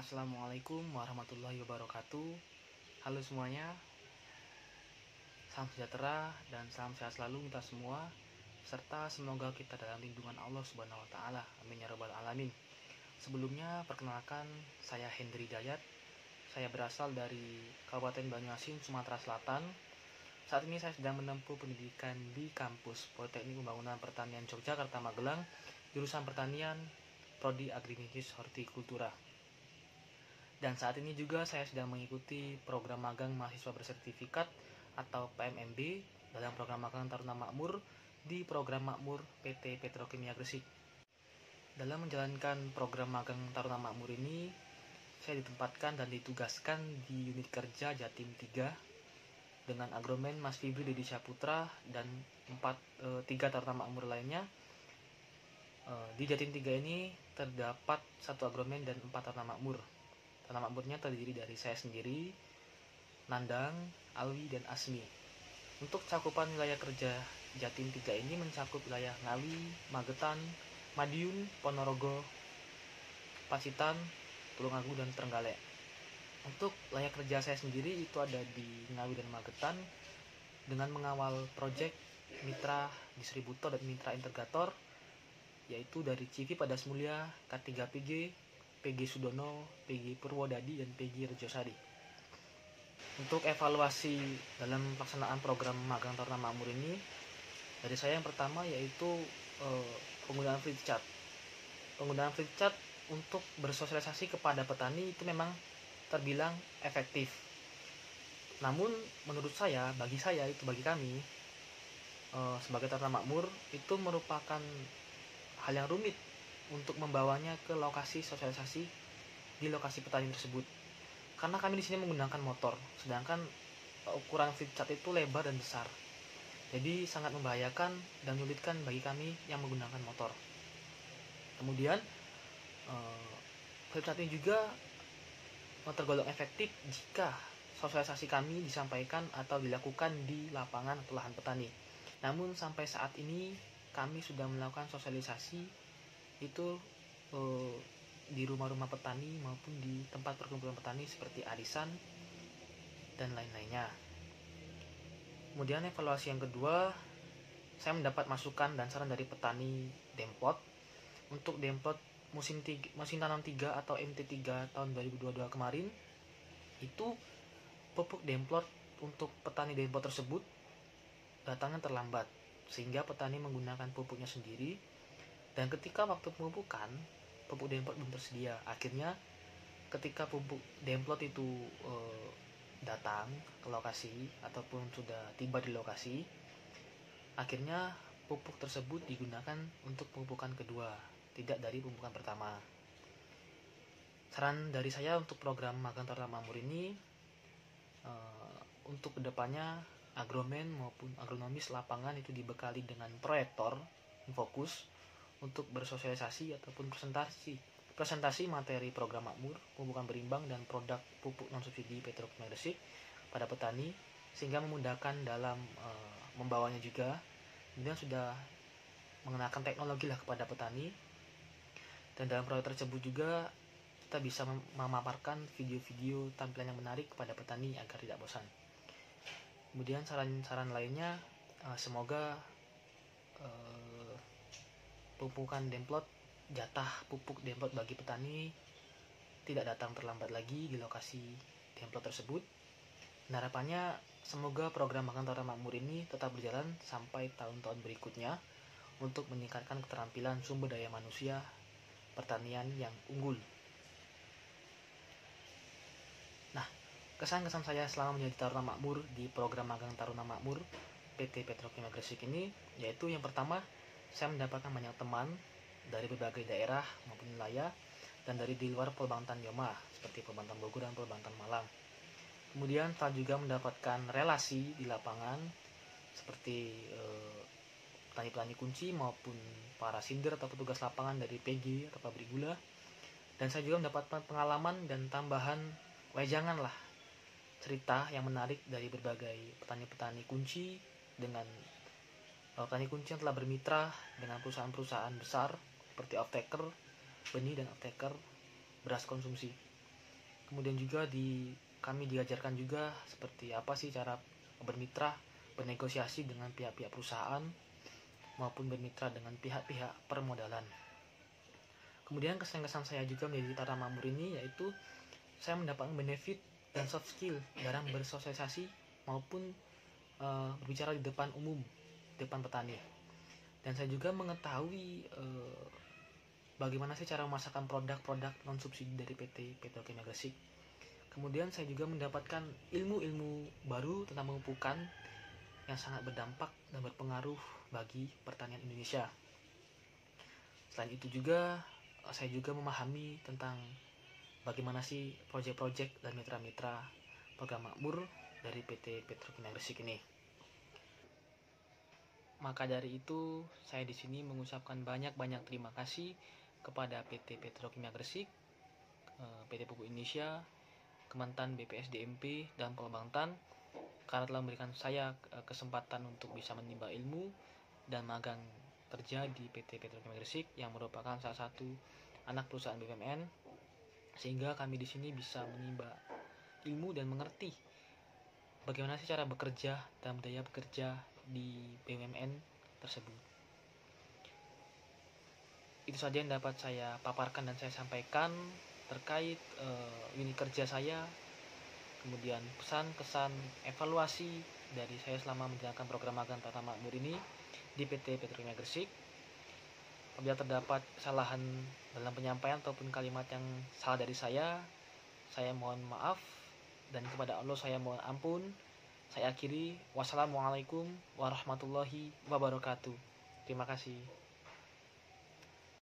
Assalamualaikum warahmatullahi wabarakatuh. Halo semuanya, salam sejahtera dan salam sehat selalu kita semua, serta semoga kita dalam lindungan Allah Subhanahu wa taala. Amin ya rabbal alamin. Sebelumnya perkenalkan, saya Hendri Dayat. Saya berasal dari Kabupaten Banyuasin, Sumatera Selatan. Saat ini saya sedang menempuh pendidikan di kampus Politeknik Pembangunan Pertanian Yogyakarta Magelang, jurusan Pertanian, Prodi Agribisnis Hortikultura. Dan saat ini juga saya sedang mengikuti program magang mahasiswa bersertifikat atau PMMB dalam program magang Taruna Makmur di program Makmur PT Petrokimia Gresik. Dalam menjalankan program magang Taruna Makmur ini, saya ditempatkan dan ditugaskan di unit kerja Jatim 3 dengan agromen Mas Fibri Dedi Syaputra dan 3 Taruna Makmur lainnya. Di Jatim 3 ini terdapat 1 agromen dan 4 Taruna Makmur. Taruna Makmurnya terdiri dari saya sendiri, Nandang, Alwi, dan Asmi. Untuk cakupan wilayah kerja Jatim 3 ini mencakup wilayah Ngawi, Magetan, Madiun, Ponorogo, Pacitan, Tulungagung, dan Trenggalek. Untuk wilayah kerja saya sendiri itu ada di Ngawi dan Magetan dengan mengawal proyek mitra distributor dan mitra integrator, yaitu dari CV Padas Mulya, K3PG, PG Sudono, PG Purwodadi, dan PG Rejosari. Untuk evaluasi dalam pelaksanaan program magang Taruna Makmur ini, dari saya yang pertama yaitu penggunaan flip chart. Penggunaan flip chart untuk bersosialisasi kepada petani itu memang terbilang efektif. Namun menurut saya, bagi kami sebagai Taruna Makmur itu merupakan hal yang rumit untuk membawanya ke lokasi sosialisasi di lokasi petani tersebut. Karena kami di sini menggunakan motor, sedangkan ukuran flip chart itu lebar dan besar. Jadi sangat membahayakan dan menyulitkan bagi kami yang menggunakan motor. Kemudian flip chart ini juga tergolong efektif jika sosialisasi kami disampaikan atau dilakukan di lapangan atau lahan petani. Namun sampai saat ini kami sudah melakukan sosialisasi itu di rumah-rumah petani maupun di tempat perkumpulan petani seperti arisan dan lain-lainnya. Kemudian evaluasi yang kedua, saya mendapat masukan dan saran dari petani Demplot untuk Demplot musim tanam 3 atau MT3 tahun 2022 kemarin. Itu pupuk Demplot untuk petani Demplot tersebut datangnya terlambat, sehingga petani menggunakan pupuknya sendiri. Dan ketika waktu pemupukan, pupuk Demplot belum tersedia. Akhirnya ketika pupuk Demplot itu datang ke lokasi ataupun sudah tiba di lokasi, akhirnya pupuk tersebut digunakan untuk pemupukan kedua, tidak dari pemupukan pertama. Saran dari saya untuk program magang Taruna Makmur ini, untuk kedepannya agromen maupun agronomis lapangan itu dibekali dengan proyektor fokus untuk bersosialisasi ataupun presentasi materi program Makmur, pemupukan berimbang, dan produk pupuk non-subsidi Petrokimia Gresik pada petani, sehingga memudahkan dalam membawanya juga. Kemudian sudah mengenalkan teknologi lah kepada petani. Dan dalam proyek tersebut juga kita bisa memaparkan video-video tampilan yang menarik kepada petani agar tidak bosan. Kemudian saran-saran lainnya, semoga jatah pupuk Demplot bagi petani tidak datang terlambat lagi di lokasi Demplot tersebut. Dan harapannya semoga program magang Taruna Makmur ini tetap berjalan sampai tahun-tahun berikutnya untuk meningkatkan keterampilan sumber daya manusia pertanian yang unggul. Nah, kesan-kesan saya selama menjadi Taruna Makmur di program magang Taruna Makmur PT Petrokimia Gresik ini yaitu yang pertama, saya mendapatkan banyak teman dari berbagai daerah maupun wilayah dan dari di luar Pelbangtan Yoma seperti Pelbangtan Bogor dan Pelbangtan Malang. Kemudian saya juga mendapatkan relasi di lapangan seperti petani-petani kunci maupun para sinder atau petugas lapangan dari PG atau pabrik gula. Dan saya juga mendapatkan pengalaman dan tambahan wejangan lah cerita yang menarik dari berbagai petani-petani kunci dengan petani kunci yang telah bermitra dengan perusahaan-perusahaan besar seperti off-taker benih dan off-taker beras konsumsi. Kemudian juga kami diajarkan juga seperti apa sih cara bermitra, bernegosiasi dengan pihak-pihak perusahaan maupun bermitra dengan pihak-pihak permodalan. Kemudian kesan-kesan saya juga menjadi tata makmur ini yaitu saya mendapatkan benefit dan soft skill dalam bersosialisasi maupun berbicara di depan umum, depan petani. Dan saya juga mengetahui bagaimana sih cara memasarkan produk-produk non subsidi dari PT Petrokimia Gresik. Kemudian saya juga mendapatkan ilmu-ilmu baru tentang pemupukan yang sangat berdampak dan berpengaruh bagi pertanian Indonesia. Selain itu juga saya juga memahami tentang bagaimana sih proyek-proyek dan mitra-mitra program makmur dari PT Petrokimia Gresik ini. Maka dari itu, saya di sini mengucapkan banyak-banyak terima kasih kepada PT Petrokimia Gresik, PT Pupuk Indonesia, Kementan BPSDMP, dan Pengembang karena telah memberikan saya kesempatan untuk bisa menimba ilmu dan magang kerja di PT Petrokimia Gresik yang merupakan salah satu anak perusahaan BUMN, sehingga kami di sini bisa menimba ilmu dan mengerti bagaimana sih cara bekerja dan budaya bekerja di BUMN tersebut. Itu saja yang dapat saya paparkan dan saya sampaikan terkait unit kerja saya, kemudian pesan-kesan evaluasi dari saya selama menjalankan program magang tata makmur ini di PT Petrokimia Gresik. Apabila terdapat kesalahan dalam penyampaian ataupun kalimat yang salah dari saya mohon maaf, dan kepada Allah saya mohon ampun. Saya akhiri, wassalamualaikum warahmatullahi wabarakatuh. Terima kasih.